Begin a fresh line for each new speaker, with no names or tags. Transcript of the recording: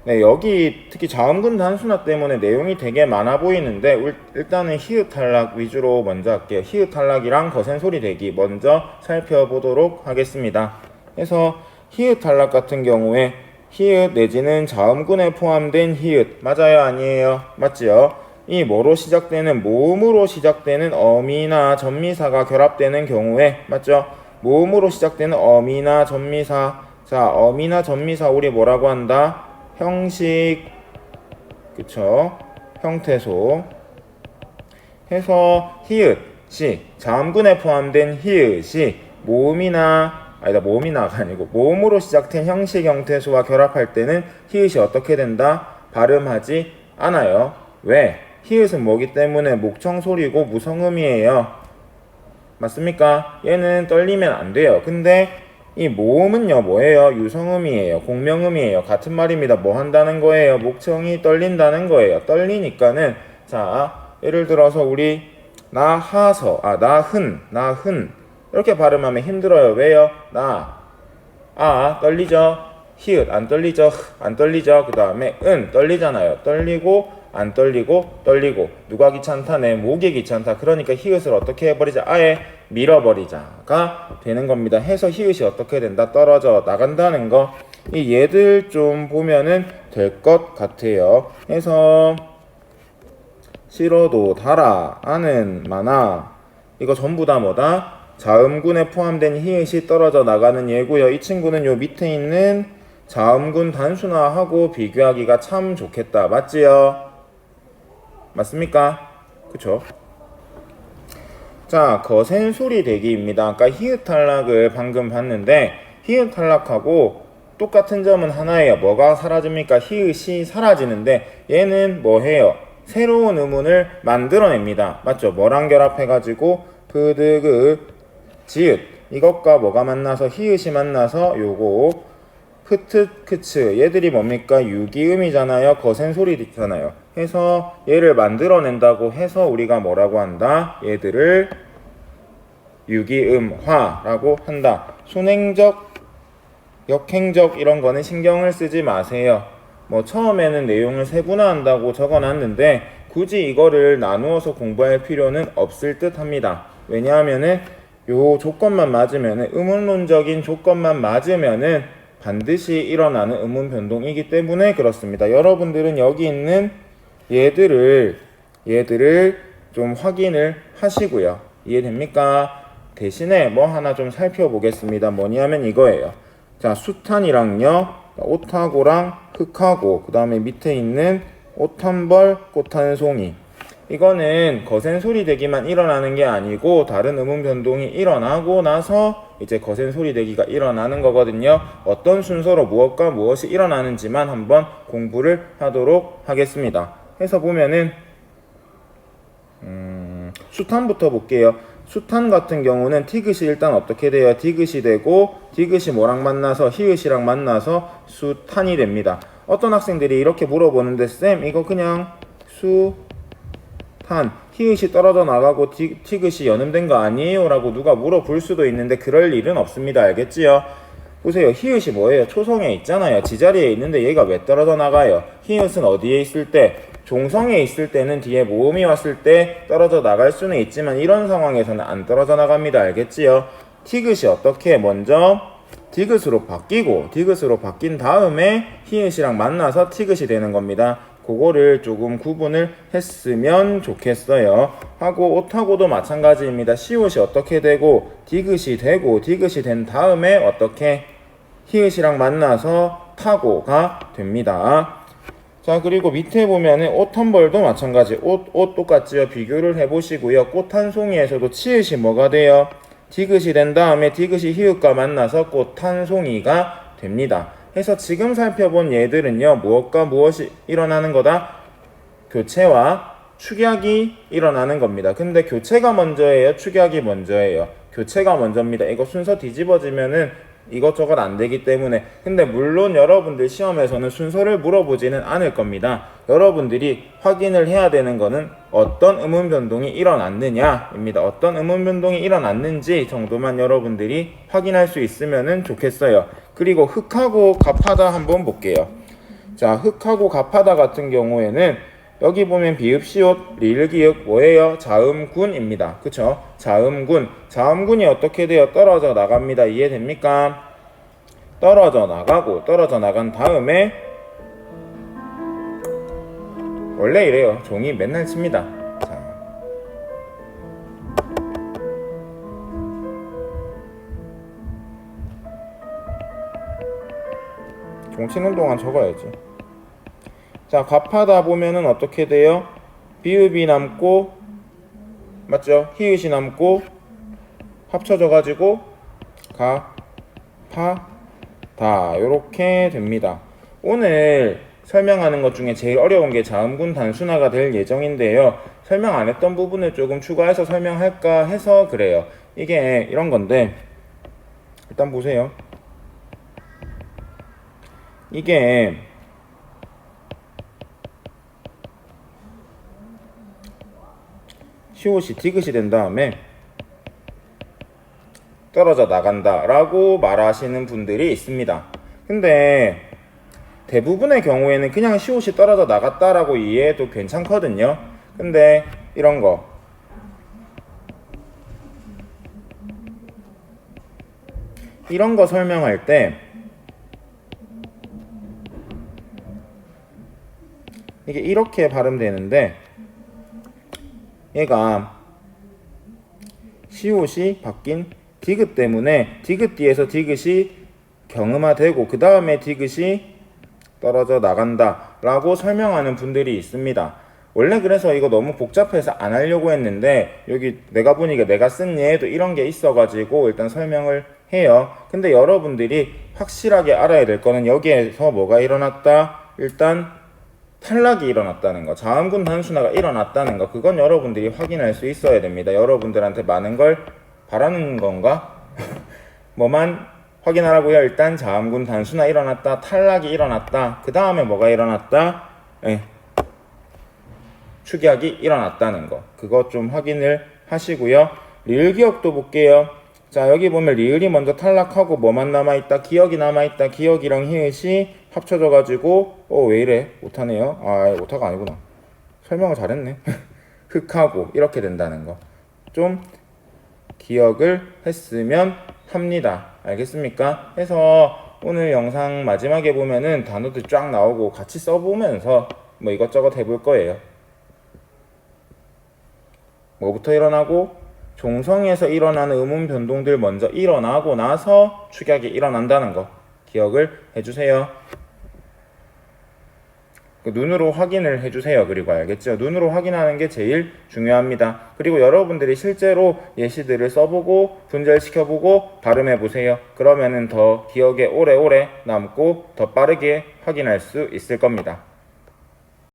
네, 여기 특히 자음군 단순화 때문에 내용이 되게 많아 보이는데 일단은 히읗 탈락 위주로 먼저 할게요. 히읗 탈락이랑 거센 소리 대기 먼저 살펴보도록 하겠습니다. 그래서 히읗 탈락 같은 경우에 히읗 내지는 자음군에 포함된 히읗 맞아요? 아니에요? 맞지요? 이 뭐로 시작되는 모음으로 시작되는 어미나 전미사가 결합되는 경우에 맞죠? 모음으로 시작되는 어미나 전미사. 자, 어미나 전미사 우리 뭐라고 한다? 형식, 그쵸? 형태소 해서 히읗이 자음군에 포함된 히읗이 모음이나가 아니고 모음으로 시작된 형식 형태소와 결합할 때는 히읗이 어떻게 된다? 발음하지 않아요. 왜? 히읗은 뭐기 때문에 목청소리고 무성음이에요. 맞습니까? 얘는 떨리면 안 돼요. 근데 이 모음은요 뭐예요? 유성음이에요. 공명음이에요. 같은 말입니다. 뭐 한다는 거예요? 목청이 떨린다는 거예요. 떨리니까는 자 예를 들어서 우리 나흔 이렇게 발음하면 힘들어요. 왜요? 떨리죠? 히읗 안 떨리죠? 안 떨리죠? 그 다음에 떨리잖아요. 떨리고 안 떨리고 떨리고 누가 귀찮다? 내 목이 귀찮다. 그러니까 히읗을 어떻게 해버리자? 아예 밀어버리자가 되는 겁니다. 해서 히읗이 어떻게 된다? 떨어져 나간다는 거. 이 얘들 좀 보면은 될 것 같아요. 해서 싫어도 달아 아는 많아 이거 전부 다 뭐다? 자음군에 포함된 히읗이 떨어져 나가는 예고요. 이 친구는 요 밑에 있는 자음군 단순화하고 비교하기가 참 좋겠다. 맞지요? 맞습니까? 그쵸? 자, 거센 소리 대기입니다. 아까 히읗 탈락을 방금 봤는데 히읗 탈락하고 똑같은 점은 하나예요. 뭐가 사라집니까? 히읗이 사라지는데 얘는 뭐 해요? 새로운 음운을 만들어냅니다. 맞죠? 뭐랑 결합해가지고 프드그 지읒 이것과 뭐가 만나서 히읗이 만나서 요거 흐트 크츠 얘들이 뭡니까? 유기음이잖아요. 거센 소리잖아요. 해서 얘를 만들어낸다고 해서 우리가 뭐라고 한다? 얘들을 유기음화라고 한다. 순행적, 역행적 이런 거는 신경을 쓰지 마세요. 뭐 처음에는 내용을 세분화한다고 적어놨는데 굳이 이거를 나누어서 공부할 필요는 없을 듯 합니다. 왜냐하면은 요 조건만 맞으면은 음운론적인 조건만 맞으면은 반드시 일어나는 음운 변동이기 때문에 그렇습니다. 여러분들은 여기 있는 얘들을 좀 확인을 하시고요. 이해됩니까? 대신에 뭐 하나 좀 살펴보겠습니다. 뭐냐면 이거예요. 자, 수탄이랑요, 오타고랑 흑하고, 그 다음에 밑에 있는 옷한벌, 꽃한송이. 이거는 거센 소리 대기만 일어나는 게 아니고 다른 음운 변동이 일어나고 나서 이제 거센 소리 대기가 일어나는 거거든요. 어떤 순서로 무엇과 무엇이 일어나는지만 한번 공부를 하도록 하겠습니다. 해서 보면은 수탄부터 볼게요. 수탄 같은 경우는 티귿이 일단 어떻게 돼요? 디귿이 되고 디귿이 뭐랑 만나서 히읗이랑 만나서 수탄이 됩니다. 어떤 학생들이 이렇게 물어보는데 쌤 이거 그냥 수탄 히읗이 떨어져 나가고 티귿이 연음된 거 아니에요? 라고 누가 물어볼 수도 있는데 그럴 일은 없습니다. 알겠지요? 보세요. 히읗이 뭐예요? 초성에 있잖아요. 지자리에 있는데 얘가 왜 떨어져 나가요? 히읗은 어디에 있을 때? 종성에 있을 때는 뒤에 모음이 왔을 때 떨어져 나갈 수는 있지만 이런 상황에서는 안 떨어져 나갑니다. 알겠지요? 티귿이 어떻게 먼저 디귿으로 바뀐 다음에 히읗이랑 만나서 티귿이 되는 겁니다. 그거를 조금 구분을 했으면 좋겠어요. 하고 옷하고도 마찬가지입니다. 시옷이 어떻게 되고 디귿이 된 다음에 어떻게 히읗이랑 만나서 타고가 됩니다. 자, 그리고 밑에 보면은 옷 한 벌도 마찬가지. 옷 똑같지요? 비교를 해보시고요. 꽃 한 송이에서도 치읓이 뭐가 돼요? 디귿이 된 다음에 디귿이 히읗과 만나서 꽃 한 송이가 됩니다. 해서 지금 살펴본 얘들은요. 무엇과 무엇이 일어나는 거다? 교체와 축약이 일어나는 겁니다. 근데 교체가 먼저예요? 축약이 먼저예요? 교체가 먼저입니다. 이거 순서 뒤집어지면은 이것저것 안 되기 때문에. 근데 물론 여러분들 시험에서는 순서를 물어보지는 않을 겁니다. 여러분들이 확인을 해야 되는 거는 어떤 음운 변동이 일어났느냐입니다. 어떤 음운 변동이 일어났는지 정도만 여러분들이 확인할 수 있으면 좋겠어요. 그리고 흑하고 갑하다 한번 볼게요. 자, 흑하고 갑하다 같은 경우에는 여기 보면 비읍시옷, 리을기역 뭐예요? 자음군입니다. 그쵸? 자음군. 자음군이 어떻게 돼요? 떨어져 나갑니다. 이해됩니까? 떨어져 나가고 떨어져 나간 다음에 원래 이래요. 종이 맨날 칩니다. 자. 종 치는 동안 적어야지. 자, 갑하다 보면은 어떻게 돼요? 비읍이 남고, 맞죠? 히읗이 남고, 합쳐져 가지고, 가, 파, 다, 요렇게 됩니다. 오늘 설명하는 것 중에 제일 어려운 게 자음군 단순화가 될 예정인데요. 설명 안 했던 부분을 조금 추가해서 설명할까 해서 그래요. 이게 이런 건데, 일단 보세요. 이게 시옷이 디귿이 된 다음에 떨어져 나간다 라고 말하시는 분들이 있습니다. 근데 대부분의 경우에는 그냥 시옷이 떨어져 나갔다 라고 이해해도 괜찮거든요. 근데 이런 거 설명할 때 이게 이렇게 발음되는데 얘가 시옷이 바뀐 디귿 때문에 디귿 뒤에서 디귿이 경음화되고 그 다음에 디귿이 떨어져 나간다 라고 설명하는 분들이 있습니다. 원래 그래서 이거 너무 복잡해서 안 하려고 했는데 여기 내가 보니까 내가 쓴 예에도 이런 게 있어 가지고 일단 설명을 해요. 근데 여러분들이 확실하게 알아야 될 거는 여기에서 뭐가 일어났다? 일단 탈락이 일어났다는 거, 자음군 단순화가 일어났다는 거, 그건 여러분들이 확인할 수 있어야 됩니다. 여러분들한테 많은 걸 바라는 건가? 뭐만 확인하라고요? 일단 자음군 단순화 일어났다, 탈락이 일어났다, 그 다음에 뭐가 일어났다? 축약이 일어났다는 거, 그거 좀 확인을 하시고요. 리을 기억도 볼게요. 자, 여기 보면 리을이 먼저 탈락하고 뭐만 남아있다? 기억이 남아있다. 기억이랑 히읗이 합쳐져가지고 왜 이래? 오타네요. 오타가 아니구나. 설명을 잘했네. 흑하고 이렇게 된다는 거 좀 기억을 했으면 합니다. 알겠습니까? 해서 오늘 영상 마지막에 보면은 단어들 쫙 나오고 같이 써보면서 뭐 이것저것 해볼 거예요. 뭐부터 일어나고? 종성에서 일어나는 음운 변동들 먼저 일어나고 나서 축약이 일어난다는 거 기억을 해주세요. 눈으로 확인을 해주세요. 그리고 알겠죠? 눈으로 확인하는 게 제일 중요합니다. 그리고 여러분들이 실제로 예시들을 써보고 분절시켜보고 발음해보세요. 그러면은 더 기억에 오래오래 남고 더 빠르게 확인할 수 있을 겁니다.